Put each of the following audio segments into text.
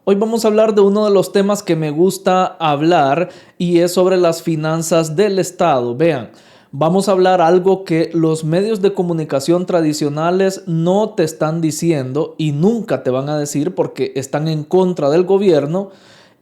Hoy vamos a hablar de uno de los temas que me gusta hablar y es sobre las finanzas del Estado. Vean, vamos a hablar algo que los medios de comunicación tradicionales no te están diciendo y nunca te van a decir porque están en contra del gobierno.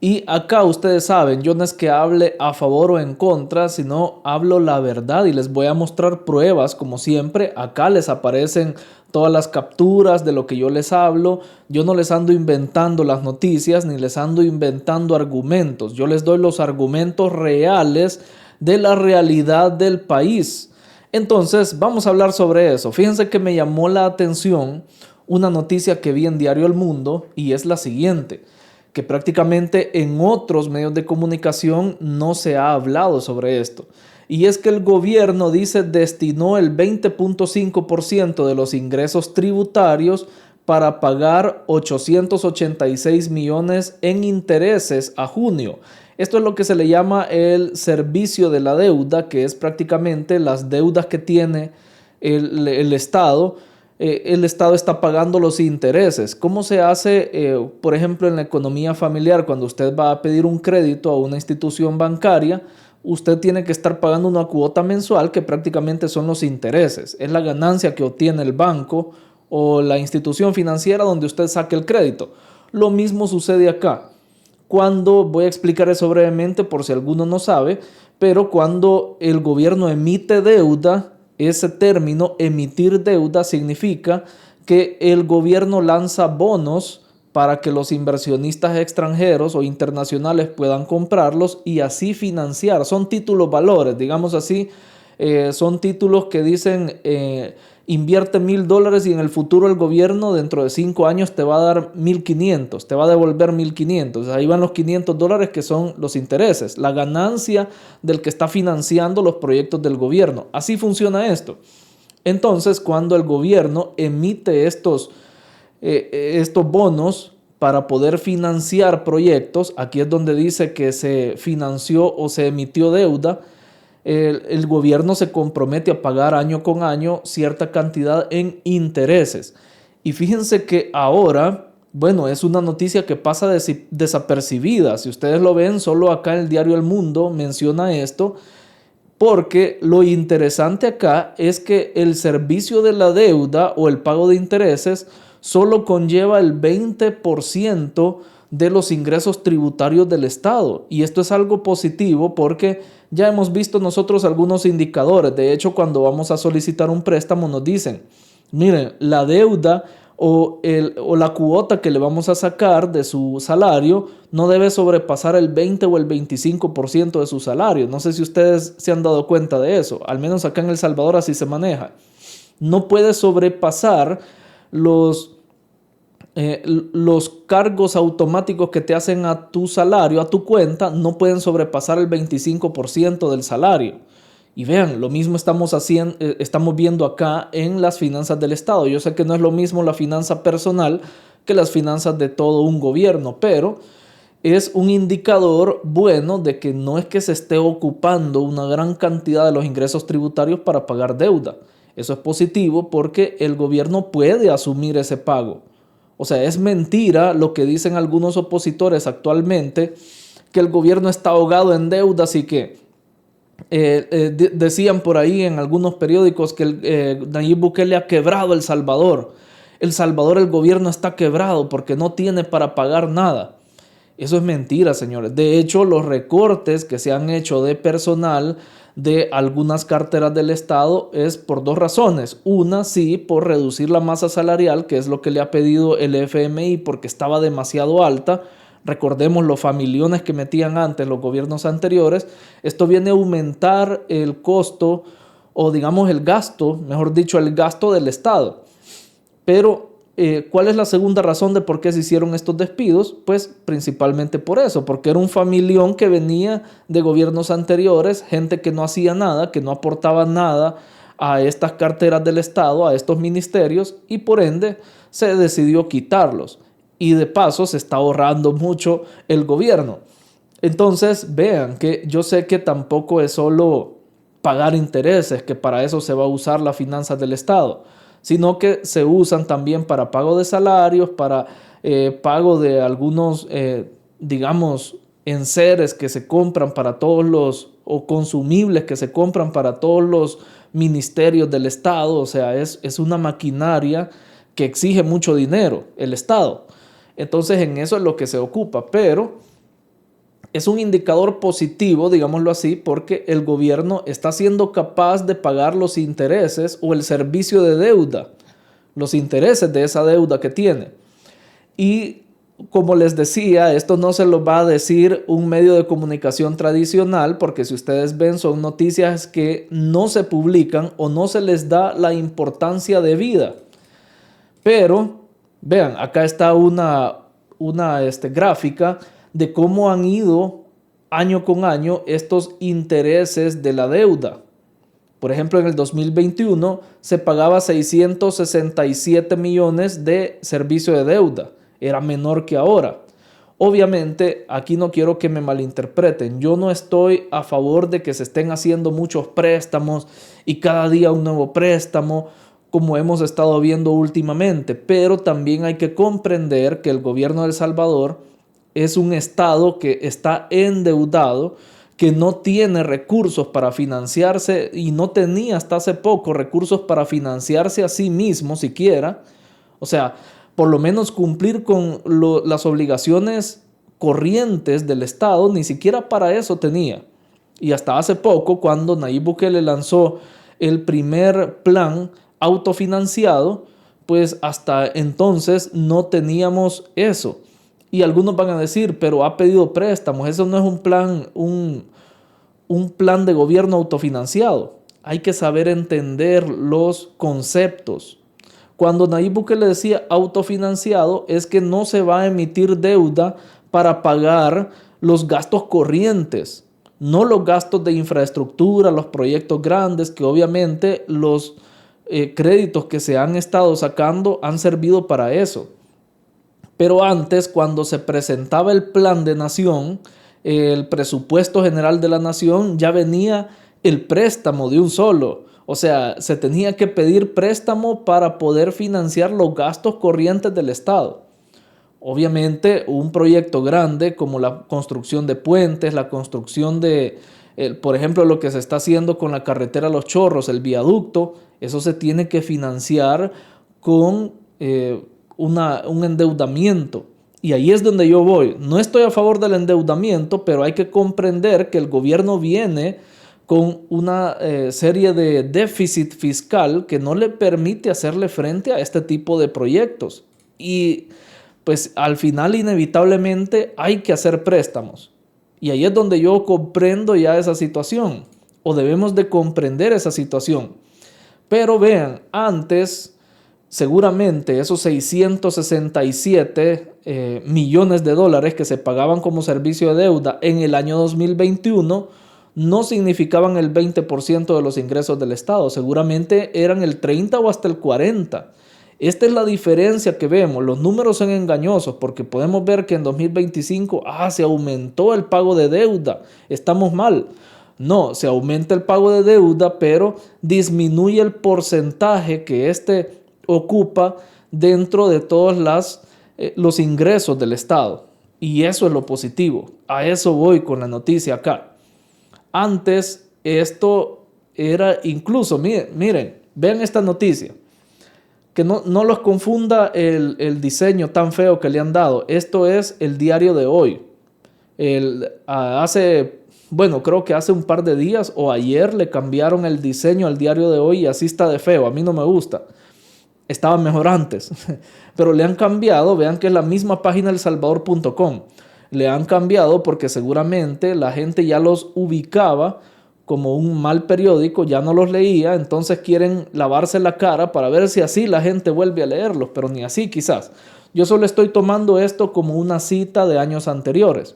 Y acá ustedes saben, yo no es que hable a favor o en contra, sino hablo la verdad y les voy a mostrar pruebas, como siempre. Acá les aparecen todas las capturas de lo que yo les hablo. Yo no les ando inventando las noticias ni les ando inventando argumentos. Yo les doy los argumentos reales de la realidad del país. Entonces, vamos a hablar sobre eso. Fíjense que me llamó la atención una noticia que vi en Diario El Mundo y es la siguiente, que prácticamente en otros medios de comunicación no se ha hablado sobre esto. Y es que el gobierno dice destinó el 20.5% de los ingresos tributarios para pagar 886 millones en intereses a junio. Esto es lo que se le llama el servicio de la deuda, que es prácticamente las deudas que tiene el Estado. El Estado está pagando los intereses. ¿Cómo se hace, por ejemplo, en la economía familiar? Cuando usted va a pedir un crédito a una institución bancaria, usted tiene que estar pagando una cuota mensual que prácticamente son los intereses. Es la ganancia que obtiene el banco o la institución financiera donde usted saque el crédito. Lo mismo sucede acá. Cuando, voy a explicar eso brevemente por si alguno no sabe, pero cuando el gobierno emite deuda, ese término emitir deuda significa que el gobierno lanza bonos para que los inversionistas extranjeros o internacionales puedan comprarlos y así financiar. Son títulos valores, digamos así, son títulos que dicen invierte $1,000 y en el futuro el gobierno dentro de 5 años te va a dar 1,500, te va a devolver 1,500. Ahí van los $500 que son los intereses, la ganancia del que está financiando los proyectos del gobierno. Así funciona esto. Entonces, cuando el gobierno emite estos bonos para poder financiar proyectos, aquí es donde dice que se financió o se emitió deuda. El gobierno se compromete a pagar año con año cierta cantidad en intereses. Y fíjense que ahora, bueno, es una noticia que pasa desapercibida. Si ustedes lo ven, solo acá en el diario El Mundo menciona esto, porque lo interesante acá es que el servicio de la deuda o el pago de intereses solo conlleva el 20% de los ingresos tributarios del Estado. Y esto es algo positivo porque ya hemos visto nosotros algunos indicadores. De hecho, cuando vamos a solicitar un préstamo nos dicen, miren, la deuda o la cuota que le vamos a sacar de su salario no debe sobrepasar el 20 o el 25% de su salario. No sé si ustedes se han dado cuenta de eso. Al menos acá en El Salvador así se maneja. No puede sobrepasar los los cargos automáticos que te hacen a tu salario, a tu cuenta, no pueden sobrepasar el 25% del salario. Y vean, lo mismo estamos viendo acá en las finanzas del Estado. Yo sé que no es lo mismo la finanza personal que las finanzas de todo un gobierno, pero es un indicador bueno de que no es que se esté ocupando una gran cantidad de los ingresos tributarios para pagar deuda. Eso es positivo porque el gobierno puede asumir ese pago. O sea, es mentira lo que dicen algunos opositores actualmente, que el gobierno está ahogado en deudas y que decían por ahí en algunos periódicos que Nayib Bukele ha quebrado El Salvador. El Salvador, el gobierno está quebrado porque no tiene para pagar nada. Eso es mentira, señores. De hecho, los recortes que se han hecho de personal de algunas carteras del Estado es por dos razones. Una, sí, por reducir la masa salarial, que es lo que le ha pedido el FMI porque estaba demasiado alta. Recordemos los familiones que metían antes los gobiernos anteriores. Esto viene a aumentar el costo o digamos el gasto, mejor dicho, el gasto del Estado. Pero ¿cuál es la segunda razón de por qué se hicieron estos despidos? Pues principalmente por eso, porque era un familión que venía de gobiernos anteriores, gente que no hacía nada, que no aportaba nada a estas carteras del Estado, a estos ministerios, y por ende se decidió quitarlos. Y de paso se está ahorrando mucho el gobierno. Entonces vean que yo sé que tampoco es solo pagar intereses, que para eso se va a usar las finanzas del Estado, sino que se usan también para pago de salarios, para pago de algunos, digamos, enseres que se compran para todos los, o consumibles que se compran para todos los ministerios del Estado. O sea, es una maquinaria que exige mucho dinero, el Estado. Entonces en eso es lo que se ocupa, pero es un indicador positivo, digámoslo así, porque el gobierno está siendo capaz de pagar los intereses o el servicio de deuda, los intereses de esa deuda que tiene. Y como les decía, esto no se lo va a decir un medio de comunicación tradicional, porque si ustedes ven, son noticias que no se publican o no se les da la importancia debida. Pero, vean, acá está una gráfica de cómo han ido año con año estos intereses de la deuda. Por ejemplo, en el 2021 se pagaba 667 millones de servicio de deuda. Era menor que ahora. Obviamente, aquí no quiero que me malinterpreten. Yo no estoy a favor de que se estén haciendo muchos préstamos y cada día un nuevo préstamo, como hemos estado viendo últimamente. Pero también hay que comprender que el gobierno de El Salvador es un estado que está endeudado, que no tiene recursos para financiarse y no tenía hasta hace poco recursos para financiarse a sí mismo siquiera. O sea, por lo menos cumplir con las obligaciones corrientes del Estado, ni siquiera para eso tenía. Y hasta hace poco, cuando Nayib Bukele lanzó el primer plan autofinanciado, pues hasta entonces no teníamos eso. Y algunos van a decir, pero ha pedido préstamos, eso no es un plan de gobierno autofinanciado. Hay que saber entender los conceptos. Cuando Nayib Bukele decía autofinanciado, es que no se va a emitir deuda para pagar los gastos corrientes, no los gastos de infraestructura, los proyectos grandes, que obviamente los créditos que se han estado sacando han servido para eso. Pero antes, cuando se presentaba el plan de nación, el presupuesto general de la nación, ya venía el préstamo de un solo. O sea, se tenía que pedir préstamo para poder financiar los gastos corrientes del Estado. Obviamente, un proyecto grande como la construcción de puentes, la construcción por ejemplo, lo que se está haciendo con la carretera Los Chorros, el viaducto, eso se tiene que financiar con un endeudamiento. Y ahí es donde yo voy. No estoy a favor del endeudamiento, pero hay que comprender que el gobierno viene con una serie de déficit fiscal que no le permite hacerle frente a este tipo de proyectos. Y pues al final inevitablemente hay que hacer préstamos. Y ahí es donde yo comprendo ya esa situación, o debemos de comprender esa situación. Pero vean, antes seguramente esos 667 millones de dólares que se pagaban como servicio de deuda en el año 2021 no significaban el 20% de los ingresos del Estado, seguramente eran el 30 o hasta el 40%. Esta es la diferencia que vemos. Los números son engañosos porque podemos ver que en 2025 se aumentó el pago de deuda, estamos mal. No, se aumenta el pago de deuda, pero disminuye el porcentaje que ocupa dentro de todos los ingresos del Estado. Y eso es lo positivo. A eso voy con la noticia acá. Antes esto era incluso, miren, vean esta noticia. Que no los confunda el diseño tan feo que le han dado. Esto es el Diario de Hoy. Creo que hace un par de días o ayer le cambiaron el diseño al Diario de Hoy y así está de feo. A mí no me gusta. Estaba mejor antes. Pero le han cambiado. Vean que es la misma página elsalvador.com. Le han cambiado porque seguramente la gente ya los ubicaba como un mal periódico, ya no los leía, entonces quieren lavarse la cara para ver si así la gente vuelve a leerlos, pero ni así quizás. Yo solo estoy tomando esto como una cita de años anteriores.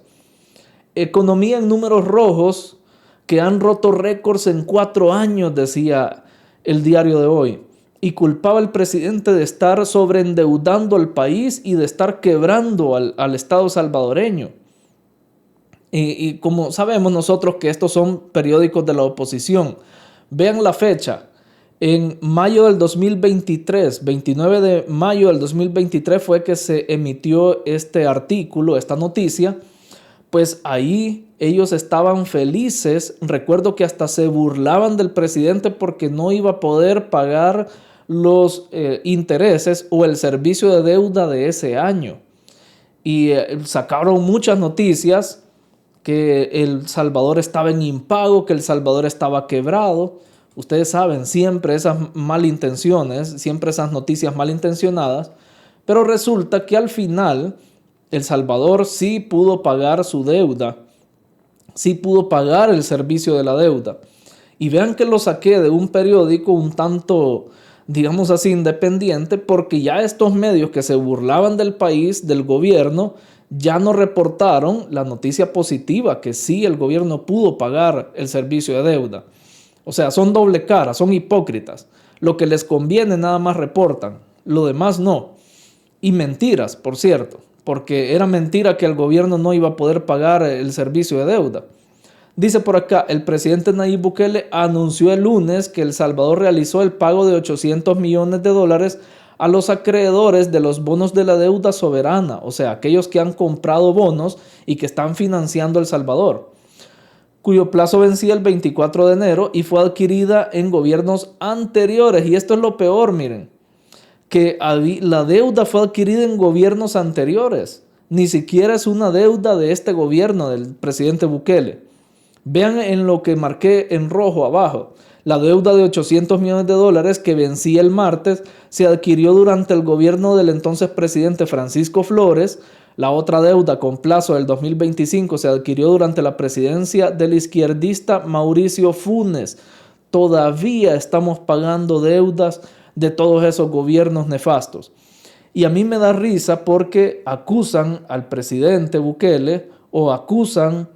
Economía en números rojos que han roto récords en 4 años, decía el Diario de Hoy, y culpaba al presidente de estar sobreendeudando al país y de estar quebrando al Estado salvadoreño. Y como sabemos nosotros que estos son periódicos de la oposición, vean la fecha. En mayo del 2023, 29 de mayo del 2023 fue que se emitió este artículo, esta noticia. Pues ahí ellos estaban felices. Recuerdo que hasta se burlaban del presidente porque no iba a poder pagar los intereses o el servicio de deuda de ese año. Y sacaron muchas noticias que El Salvador estaba en impago, que El Salvador estaba quebrado. Ustedes saben, siempre esas malintenciones, siempre esas noticias malintencionadas, pero resulta que al final El Salvador sí pudo pagar su deuda, sí pudo pagar el servicio de la deuda. Y vean que lo saqué de un periódico un tanto, digamos así, independiente, porque ya estos medios que se burlaban del país, del gobierno, ya no reportaron la noticia positiva, que sí el gobierno pudo pagar el servicio de deuda. O sea, son doble cara, son hipócritas. Lo que les conviene nada más reportan, lo demás no. Y mentiras, por cierto, porque era mentira que el gobierno no iba a poder pagar el servicio de deuda. Dice por acá, el presidente Nayib Bukele anunció el lunes que El Salvador realizó el pago de $800 millones a los acreedores de los bonos de la deuda soberana, o sea, aquellos que han comprado bonos y que están financiando El Salvador, cuyo plazo vencía el 24 de enero y fue adquirida en gobiernos anteriores. Y esto es lo peor, miren, que la deuda fue adquirida en gobiernos anteriores. Ni siquiera es una deuda de este gobierno, del presidente Bukele. Vean en lo que marqué en rojo abajo. La deuda de $800 millones que vencía el martes se adquirió durante el gobierno del entonces presidente Francisco Flores. La otra deuda con plazo del 2025 se adquirió durante la presidencia del izquierdista Mauricio Funes. Todavía estamos pagando deudas de todos esos gobiernos nefastos. Y a mí me da risa porque acusan al presidente Bukele o acusan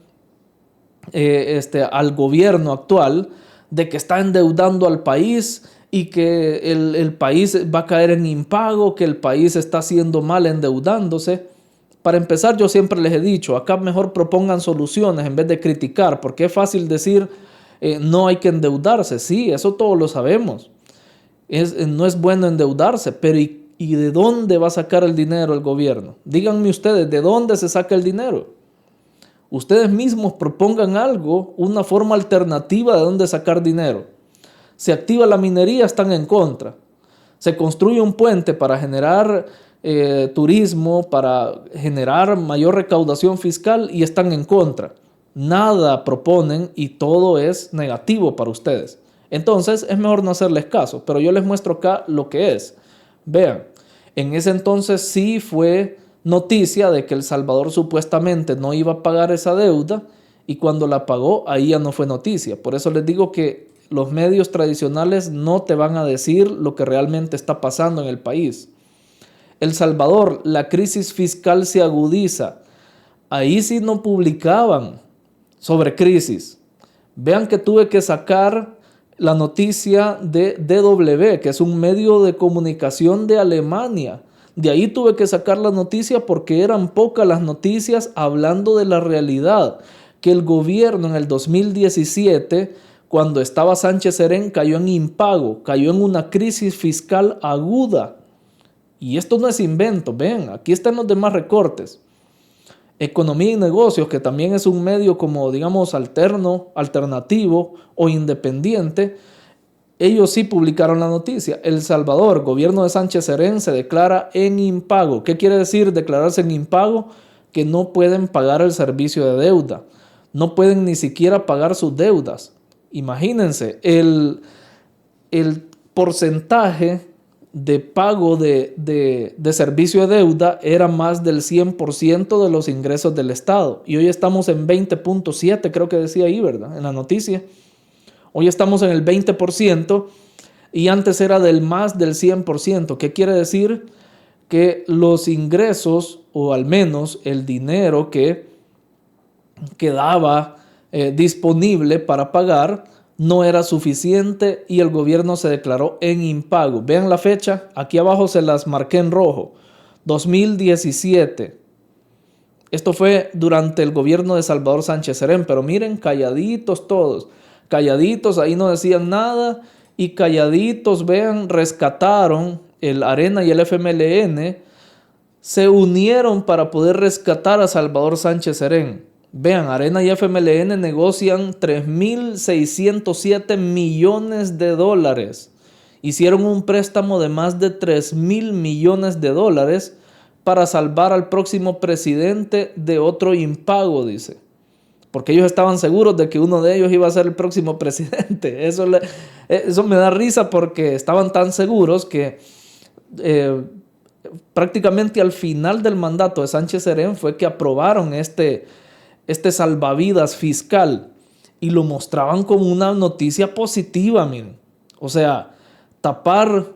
al gobierno actual de que está endeudando al país y que el país va a caer en impago, que el país está haciendo mal endeudándose. Para empezar, yo siempre les he dicho, acá mejor propongan soluciones en vez de criticar, porque es fácil decir no hay que endeudarse. Sí, eso todos lo sabemos. No es bueno endeudarse, pero ¿y de dónde va a sacar el dinero el gobierno? Díganme ustedes, ¿de dónde se saca el dinero? Ustedes mismos propongan algo, una forma alternativa de dónde sacar dinero. Se activa la minería, están en contra. Se construye un puente para generar turismo, para generar mayor recaudación fiscal y están en contra. Nada proponen y todo es negativo para ustedes. Entonces es mejor no hacerles caso, pero yo les muestro acá lo que es. Vean, en ese entonces sí fue noticia de que El Salvador supuestamente no iba a pagar esa deuda y cuando la pagó ahí ya no fue noticia. Por eso les digo que los medios tradicionales no te van a decir lo que realmente está pasando en el país. El Salvador, la crisis fiscal se agudiza. Ahí sí no publicaban sobre crisis. Vean que tuve que sacar la noticia de DW, que es un medio de comunicación de Alemania. De ahí tuve que sacar la noticia porque eran pocas las noticias hablando de la realidad, que el gobierno en el 2017, cuando estaba Sánchez Serén, cayó en impago, cayó en una crisis fiscal aguda. Y esto no es invento, ven, aquí están los demás recortes. Economía y Negocios, que también es un medio como, digamos, alternativo o independiente, ellos sí publicaron la noticia. El Salvador, gobierno de Sánchez Serén, se declara en impago. ¿Qué quiere decir declararse en impago? Que no pueden pagar el servicio de deuda. No pueden ni siquiera pagar sus deudas. Imagínense, el porcentaje de pago de servicio de deuda era más del 100% de los ingresos del Estado. Y hoy estamos en 20.7, creo que decía ahí, ¿verdad? En la noticia. Hoy estamos en el 20% y antes era del más del 100%. ¿Qué quiere decir? Que los ingresos, o al menos el dinero que quedaba disponible para pagar, no era suficiente y el gobierno se declaró en impago. Vean la fecha, aquí abajo se las marqué en rojo. 2017. Esto fue durante el gobierno de Salvador Sánchez Serén, pero miren, calladitos todos. Calladitos, ahí no decían nada y calladitos, vean, rescataron el Arena y el FMLN, se unieron para poder rescatar a Salvador Sánchez Serén. Vean, Arena y FMLN negocian 3.607 millones de dólares. Hicieron un préstamo de más de 3.000 millones de dólares para salvar al próximo presidente de otro impago, dice. Porque ellos estaban seguros de que uno de ellos iba a ser el próximo presidente. Eso me da risa porque estaban tan seguros que prácticamente al final del mandato de Sánchez Serén fue que aprobaron este salvavidas fiscal y lo mostraban como una noticia positiva, miren. O sea, tapar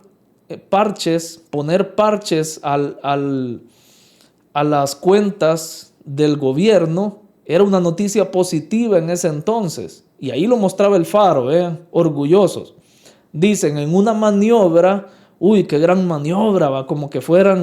parches, poner parches a las cuentas del gobierno era una noticia positiva en ese entonces. Y ahí lo mostraba el Faro, orgullosos. Dicen, en una maniobra, uy, qué gran maniobra, va, como que fuera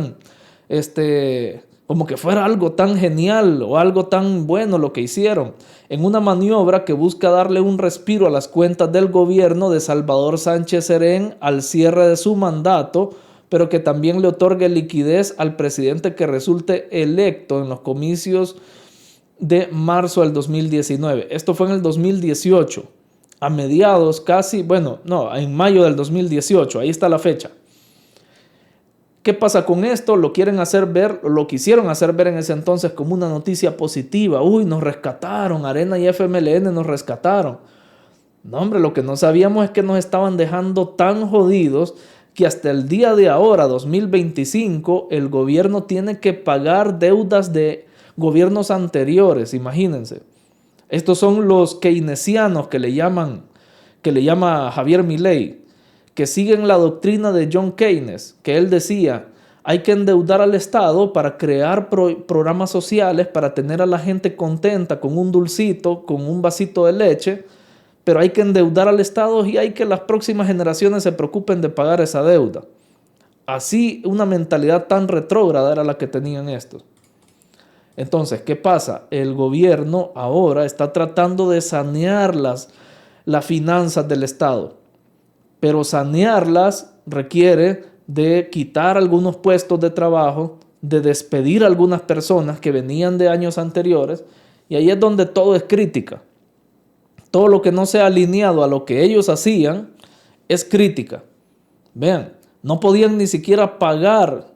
algo tan genial o algo tan bueno lo que hicieron. En una maniobra que busca darle un respiro a las cuentas del gobierno de Salvador Sánchez Serén al cierre de su mandato, pero que también le otorgue liquidez al presidente que resulte electo en los comicios de marzo del 2019. Esto fue en el 2018, a mediados casi, en mayo del 2018, ahí está la fecha. ¿Qué pasa con esto? Lo quisieron hacer ver en ese entonces como una noticia positiva. Uy, nos rescataron, Arena y FMLN nos rescataron. No, hombre, lo que no sabíamos es que nos estaban dejando tan jodidos que hasta el día de ahora, 2025, el gobierno tiene que pagar deudas de gobiernos anteriores, imagínense. Estos son los keynesianos que le llama Javier Milei, que siguen la doctrina de John Keynes, que él decía, hay que endeudar al Estado para crear programas sociales, para tener a la gente contenta con un dulcito, con un vasito de leche, pero hay que endeudar al Estado y hay que las próximas generaciones se preocupen de pagar esa deuda. Así, una mentalidad tan retrógrada era la que tenían estos. Entonces, ¿qué pasa? El gobierno ahora está tratando de sanear las finanzas del Estado, pero sanearlas requiere de quitar algunos puestos de trabajo, de despedir a algunas personas que venían de años anteriores, y ahí es donde todo es crítica. Todo lo que no sea alineado a lo que ellos hacían es crítica. Vean, no podían ni siquiera pagar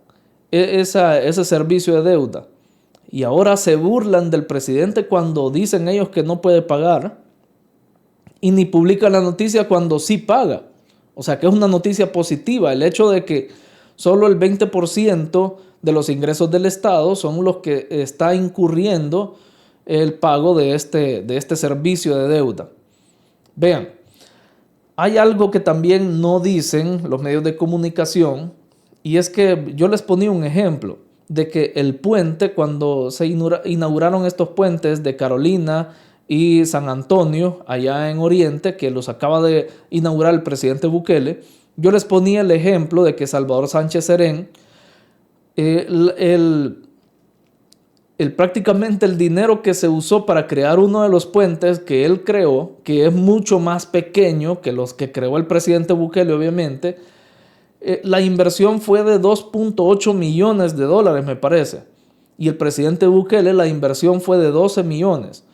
ese servicio de deuda. Y ahora se burlan del presidente cuando dicen ellos que no puede pagar y ni publican la noticia cuando sí paga. O sea que es una noticia positiva el hecho de que solo el 20% de los ingresos del Estado son los que está incurriendo el pago de este servicio de deuda. Vean, hay algo que también no dicen los medios de comunicación y es que yo les ponía un ejemplo de que el puente, cuando se inauguraron estos puentes de Carolina y San Antonio, allá en Oriente, que los acaba de inaugurar el presidente Bukele, yo les ponía el ejemplo de que Salvador Sánchez Serén, prácticamente el dinero que se usó para crear uno de los puentes que él creó, que es mucho más pequeño que los que creó el presidente Bukele, obviamente, la inversión fue de 2.8 millones de dólares, me parece. Y el presidente Bukele, la inversión fue de 12 millones.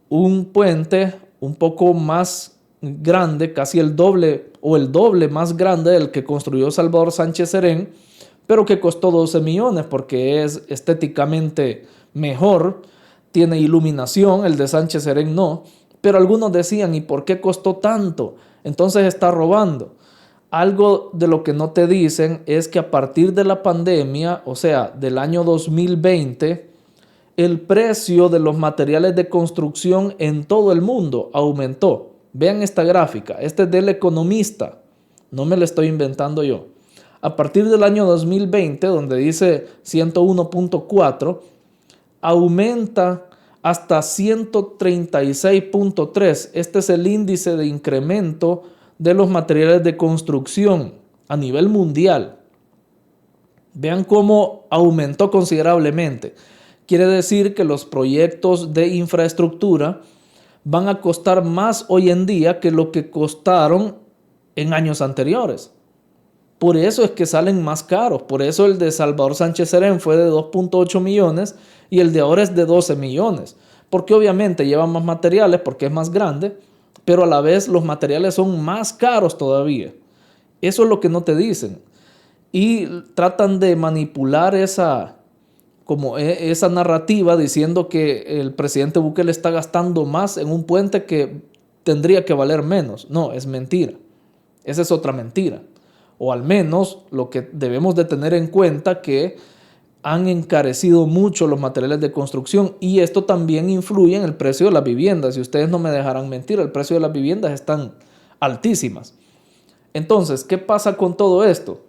Un puente un poco más grande, casi el doble o el doble más grande del que construyó Salvador Sánchez Serén, pero que costó 12 millones porque es estéticamente mejor, tiene iluminación, el de Sánchez Serén no. Pero algunos decían, ¿y por qué costó tanto? Entonces está robando. Algo de lo que no te dicen es que a partir de la pandemia, o sea, del año 2020, el precio de los materiales de construcción en todo el mundo aumentó. Vean esta gráfica, este es del Economista, no me la estoy inventando yo. A partir del año 2020, donde dice 101.4, aumenta hasta 136.3. Este es el índice de incremento de los materiales de construcción a nivel mundial. Vean cómo aumentó considerablemente. Quiere decir que los proyectos de infraestructura van a costar más hoy en día que lo que costaron en años anteriores. Por eso es que salen más caros. Por eso el de Salvador Sánchez Serén fue de 2.8 millones y el de ahora es de 12 millones. Porque obviamente lleva más materiales porque es más grande, pero a la vez los materiales son más caros todavía. Eso es lo que no te dicen. Y tratan de manipular esa narrativa diciendo que el presidente Bukele está gastando más en un puente que tendría que valer menos. No, es mentira. Esa es otra mentira. O al menos lo que debemos de tener en cuenta que han encarecido mucho los materiales de construcción y esto también influye en el precio de las viviendas. Y ustedes no me dejarán mentir, el precio de las viviendas están altísimas. Entonces, ¿qué pasa con todo esto?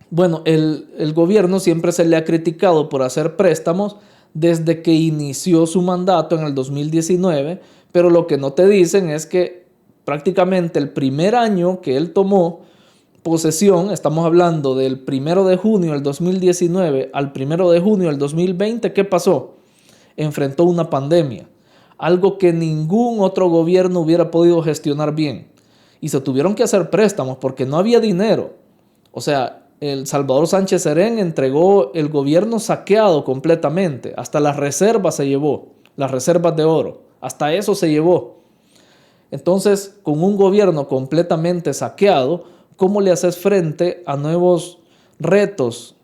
Bueno, el gobierno siempre se le ha criticado por hacer préstamos desde que inició su mandato en el 2019, pero lo que no te dicen es que prácticamente el primer año que él tomó posesión, estamos hablando del 1 de junio del 2019 al 1 de junio del 2020, ¿qué pasó? Enfrentó una pandemia, algo que ningún otro gobierno hubiera podido gestionar bien. Y se tuvieron que hacer préstamos porque no había dinero. O sea, el Salvador Sánchez Serén entregó el gobierno saqueado completamente. Hasta las reservas se llevó, las reservas de oro. Hasta eso se llevó. Entonces, con un gobierno completamente saqueado, ¿cómo le haces frente a nuevos retos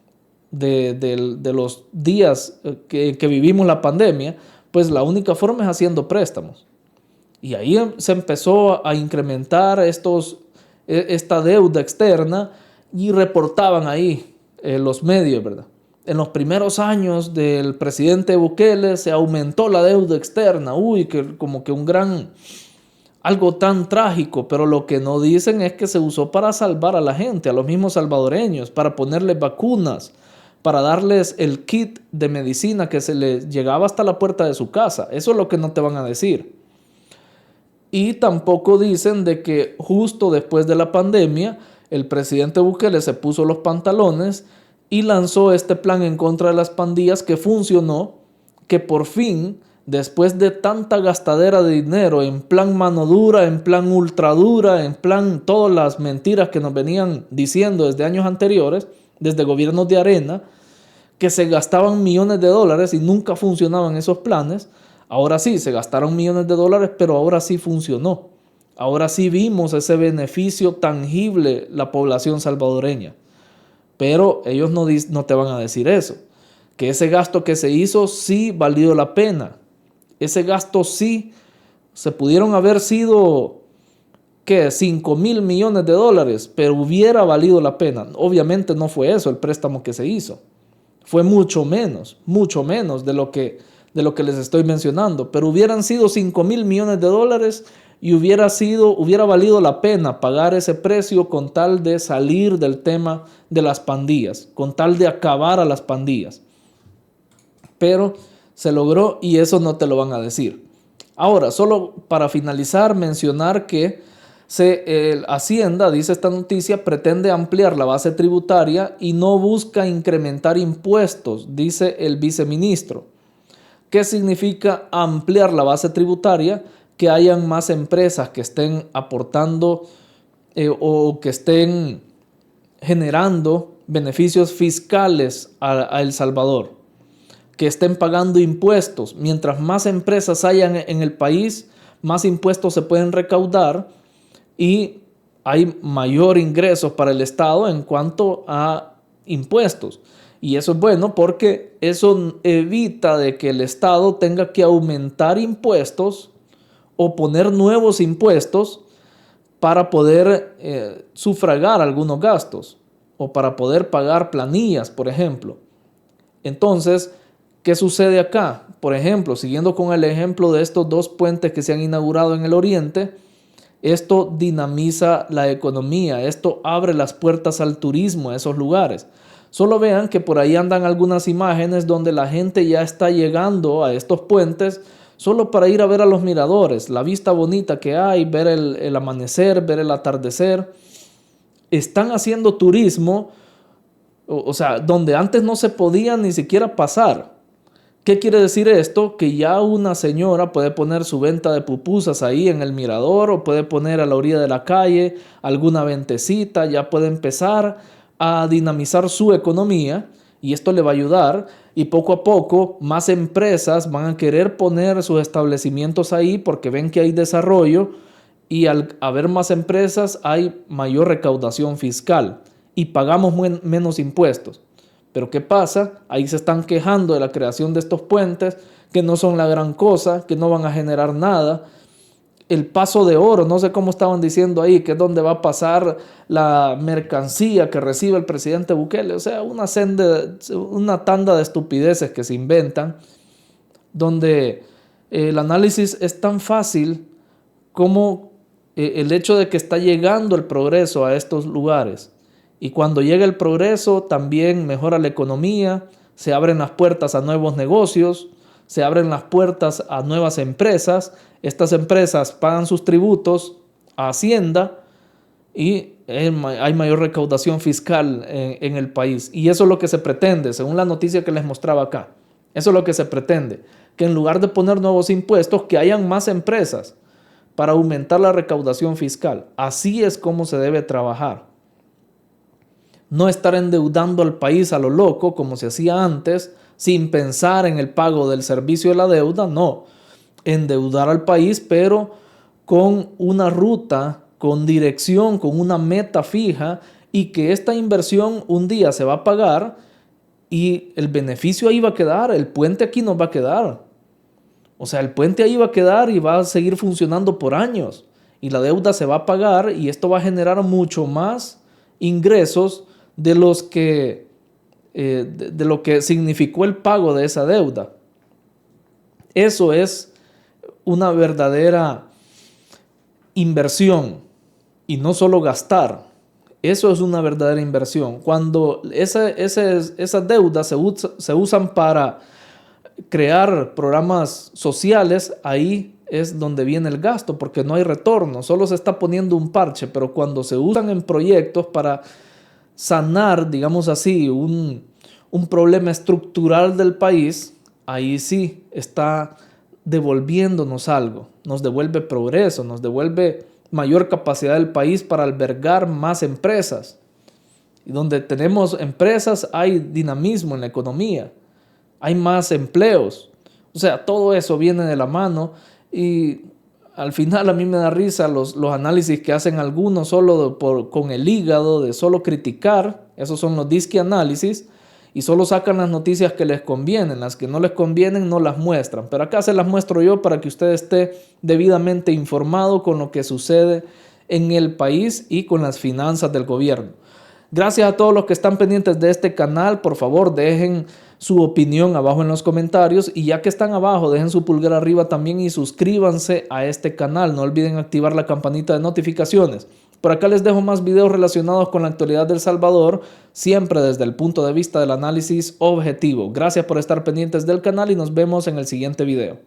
de los días que vivimos la pandemia? Pues la única forma es haciendo préstamos. Y ahí se empezó a incrementar esta deuda externa y reportaban ahí los medios, ¿verdad? En los primeros años del presidente Bukele se aumentó la deuda externa. Como que algo tan trágico, pero lo que no dicen es que se usó para salvar a la gente, a los mismos salvadoreños, para ponerles vacunas, para darles el kit de medicina que se les llegaba hasta la puerta de su casa. Eso es lo que no te van a decir. Y tampoco dicen de que justo después de la pandemia, el presidente Bukele se puso los pantalones y lanzó este plan en contra de las pandillas que funcionó, que por fin, después de tanta gastadera de dinero en plan mano dura, en plan ultra dura, en plan todas las mentiras que nos venían diciendo desde años anteriores, desde gobiernos de arena, que se gastaban millones de dólares y nunca funcionaban esos planes. Ahora sí, se gastaron millones de dólares, pero ahora sí funcionó. Ahora sí vimos ese beneficio tangible la población salvadoreña. Pero ellos no te van a decir eso. Que ese gasto que se hizo sí valió la pena. Ese gasto sí se pudieron haber sido, ¿qué? 5,000 millones de dólares, pero hubiera valido la pena. Obviamente no fue eso el préstamo que se hizo. Fue mucho menos de lo que les estoy mencionando. Pero hubieran sido 5,000 millones de dólares y hubiera valido la pena pagar ese precio con tal de salir del tema de las pandillas, con tal de acabar a las pandillas. Pero se logró y eso no te lo van a decir. Ahora, solo para finalizar, mencionar que Hacienda, dice esta noticia, pretende ampliar la base tributaria y no busca incrementar impuestos, dice el viceministro. ¿Qué significa ampliar la base tributaria? Que hayan más empresas que estén aportando o que estén generando beneficios fiscales a El Salvador, que estén pagando impuestos. Mientras más empresas hayan en el país, más impuestos se pueden recaudar y hay mayor ingresos para el Estado en cuanto a impuestos. Y eso es bueno porque eso evita de que el Estado tenga que aumentar impuestos o poner nuevos impuestos para poder sufragar algunos gastos o para poder pagar planillas, por ejemplo. Entonces, ¿qué sucede acá? Por ejemplo, siguiendo con el ejemplo de estos dos puentes que se han inaugurado en el oriente, esto dinamiza la economía, esto abre las puertas al turismo a esos lugares. Solo vean que por ahí andan algunas imágenes donde la gente ya está llegando a estos puentes solo para ir a ver a los miradores, la vista bonita que hay, ver el amanecer, ver el atardecer. Están haciendo turismo, o sea, donde antes no se podía ni siquiera pasar, ¿Qué quiere decir esto? Que ya una señora puede poner su venta de pupusas ahí en el mirador o puede poner a la orilla de la calle alguna ventecita, ya puede empezar a dinamizar su economía y esto le va a ayudar y poco a poco más empresas van a querer poner sus establecimientos ahí porque ven que hay desarrollo y al haber más empresas hay mayor recaudación fiscal y pagamos menos impuestos. Pero ¿qué pasa? Ahí se están quejando de la creación de estos puentes que no son la gran cosa, que no van a generar nada. El paso de oro, no sé cómo estaban diciendo ahí, que es donde va a pasar la mercancía que recibe el presidente Bukele. O sea, una tanda de estupideces que se inventan, donde el análisis es tan fácil como el hecho de que está llegando el progreso a estos lugares. Y cuando llega el progreso, también mejora la economía, se abren las puertas a nuevos negocios, se abren las puertas a nuevas empresas. Estas empresas pagan sus tributos a Hacienda y hay mayor recaudación fiscal en el país. Y eso es lo que se pretende, según la noticia que les mostraba acá. Eso es lo que se pretende, que en lugar de poner nuevos impuestos, que hayan más empresas para aumentar la recaudación fiscal. Así es como se debe trabajar. No estar endeudando al país a lo loco, como se hacía antes, sin pensar en el pago del servicio de la deuda, no. Endeudar al país, pero con una ruta, con dirección, con una meta fija y que esta inversión un día se va a pagar y el beneficio ahí va a quedar, el puente aquí no va a quedar. O sea, el puente ahí va a quedar y va a seguir funcionando por años y la deuda se va a pagar y esto va a generar mucho más ingresos de lo que significó el pago de esa deuda. Eso es una verdadera inversión y no solo gastar. Eso es una verdadera inversión. Cuando esas deudas se usan para crear programas sociales, ahí es donde viene el gasto porque no hay retorno, solo se está poniendo un parche, pero cuando se usan en proyectos para sanar, digamos así, un problema estructural del país, ahí sí está devolviéndonos algo, nos devuelve progreso, nos devuelve mayor capacidad del país para albergar más empresas. Y donde tenemos empresas hay dinamismo en la economía, hay más empleos. O sea, todo eso viene de la mano y al final a mí me da risa los análisis que hacen algunos solo con el hígado, de solo criticar. Esos son los disque análisis y solo sacan las noticias que les convienen. Las que no les convienen no las muestran. Pero acá se las muestro yo para que usted esté debidamente informado con lo que sucede en el país y con las finanzas del gobierno. Gracias a todos los que están pendientes de este canal. Por favor, dejen su opinión abajo en los comentarios y ya que están abajo, dejen su pulgar arriba también y suscríbanse a este canal. No olviden activar la campanita de notificaciones. Por acá les dejo más videos relacionados con la actualidad de El Salvador, siempre desde el punto de vista del análisis objetivo. Gracias por estar pendientes del canal y nos vemos en el siguiente video.